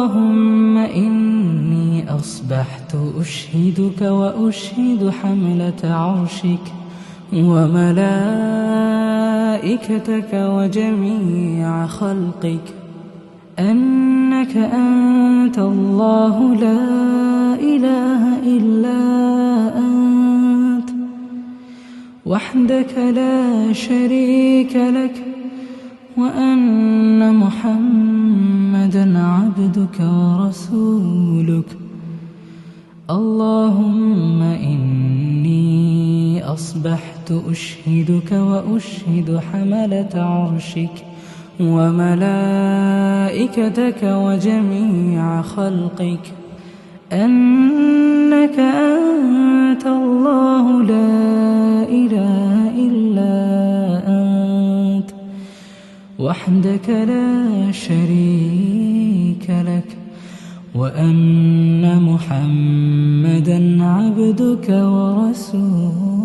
اللهم إني أصبحت أشهدك وأشهد حملة عرشك وملائكتك وجميع خلقك أنك أنت الله لا إله إلا أنت وحدك لا شريك لك وأن محمدًا عبدك ورسولك. اللهم إني أصبحت أشهدك وأشهد حملة عرشك وملائكتك وجميع خلقك أنك أنت الله لا إله إلا أنت وحدك لا شريك لك وأن محمدًا عبدك ورسولك.